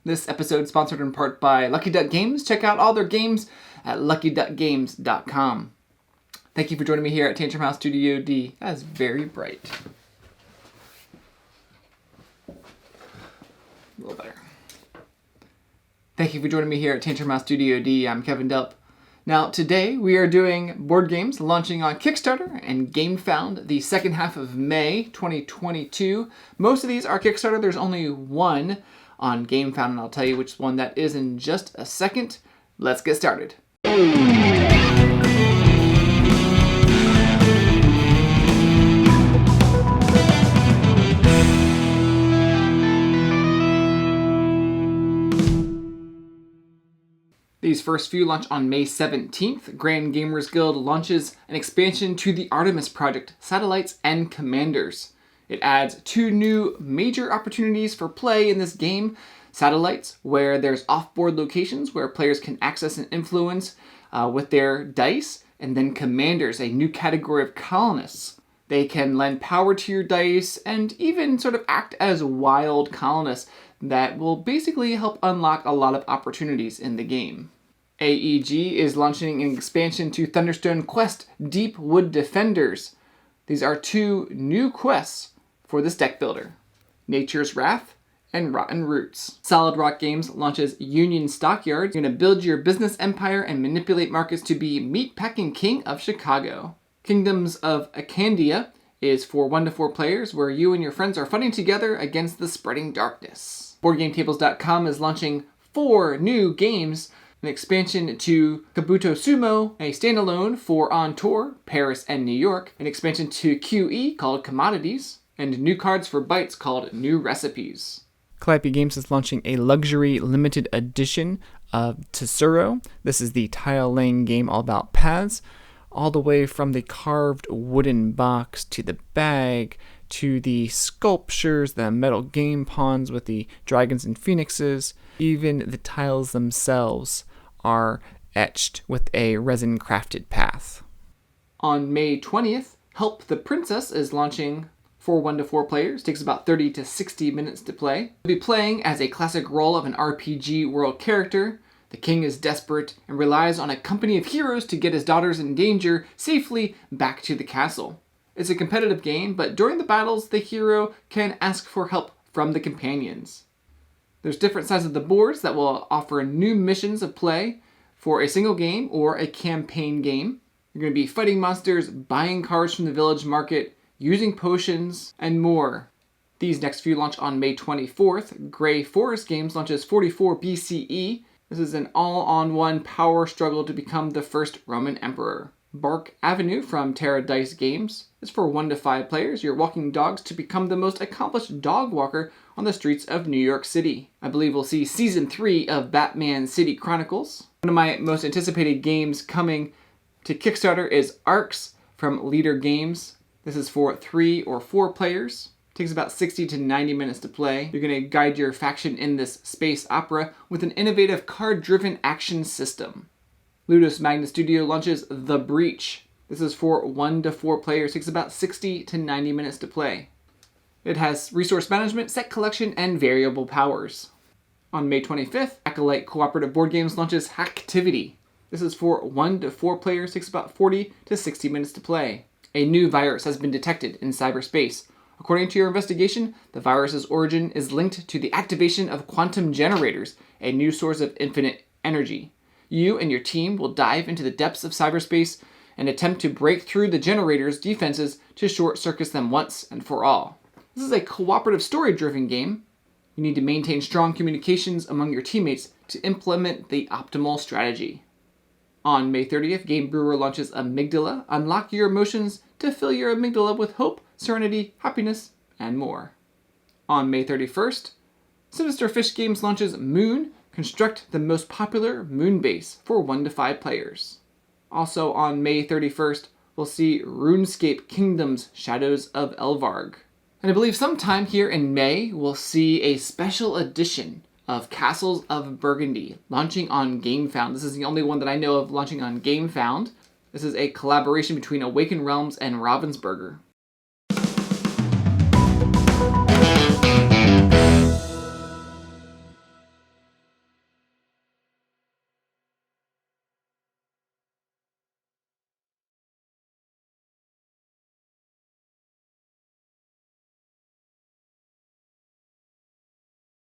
This episode is sponsored in part by Lucky Duck Games. Check out all their games at luckyduckgames.com. Thank you for joining me here at Tantrum House Studio D. That is very bright. A little better. Thank you for joining me here at Tantrum House Studio D. I'm Kevin Delp. Now, today we are doing board games launching on Kickstarter and Gamefound the second half of May 2022. Most of these are Kickstarter. There's only one on Gamefound, and I'll tell you which one that is in just a second. Let's get started. These first few launch on May 17th. Grand Gamers Guild launches an expansion to the Artemis Project, Satellites and Commanders. It adds 2 new major opportunities for play in this game. Satellites, where there's off-board locations where players can access and influence with their dice. And then Commanders, a new category of colonists. They can lend power to your dice and even sort of act as wild colonists that will basically help unlock a lot of opportunities in the game. AEG is launching an expansion to Thunderstone quest, Deepwood Defenders. These are 2 new quests for this deck builder, Nature's Wrath and Rotten Roots. Solid Rock Games launches Union Stockyards. You're going to build your business empire and manipulate markets to be meatpacking king of Chicago. Kingdoms of Akandia is for 1 to 4 players, where you and your friends are fighting together against the spreading darkness. BoardGameTables.com is launching 4 new games, an expansion to Kabuto Sumo, a standalone for On Tour, Paris and New York, an expansion to QE called Commodities, and new cards for Bites called New Recipes. Calliope Games is launching a luxury limited edition of Tesoro. This is the tile-laying game all about paths, all the way from the carved wooden box to the bag to the sculptures, the metal game pawns with the dragons and phoenixes. Even the tiles themselves are etched with a resin-crafted path. On May 20th, Help the Princess is launching for 1 to 4 players. Takes about 30 to 60 minutes to play. You'll be playing as a classic role of an RPG world character. The king is desperate and relies on a company of heroes to get his daughters in danger safely back to the castle. It's a competitive game, but during the battles, the hero can ask for help from the companions. There's different sides of the boards that will offer new missions of play for a single game or a campaign game. You're going to be fighting monsters, buying cards from the village market, using potions, and more. These next few launch on May 24th. Grey Forest Games launches 44 BCE. This is an all-on-one power struggle to become the first Roman emperor. Bark Avenue from Terra Dice Games is for 1 to 5 players. You're walking dogs to become the most accomplished dog walker on the streets of New York City. I believe we'll see Season 3 of Batman City Chronicles. One of my most anticipated games coming to Kickstarter is Arcs from Leader Games. This is for 3 or 4 players. It takes about 60 to 90 minutes to play. You're going to guide your faction in this space opera with an innovative card-driven action system. Ludus Magnus Studio launches The Breach. This is for 1 to 4 players. It takes about 60 to 90 minutes to play. It has resource management, set collection, and variable powers. On May 25th, Acolyte Cooperative Board Games launches Hacktivity. This is for 1 to 4 players. It takes about 40 to 60 minutes to play. A new virus has been detected in cyberspace. According to your investigation, the virus's origin is linked to the activation of quantum generators, a new source of infinite energy. You and your team will dive into the depths of cyberspace and attempt to break through the generators' defenses to short-circuit them once and for all. This is a cooperative story-driven game. You need to maintain strong communications among your teammates to implement the optimal strategy. On May 30th, Game Brewer launches Amygdala. Unlock your emotions to fill your amygdala with hope, serenity, happiness, and more. On May 31st, Sinister Fish Games launches Moon. Construct the most popular moon base for 1 to 5 players. Also on May 31st, we'll see RuneScape Kingdoms, Shadows of Elvarg. And I believe sometime here in May, we'll see a special edition of Castles of Burgundy launching on Gamefound. This is the only one that I know of launching on Gamefound. This is a collaboration between Awakened Realms and Ravensburger.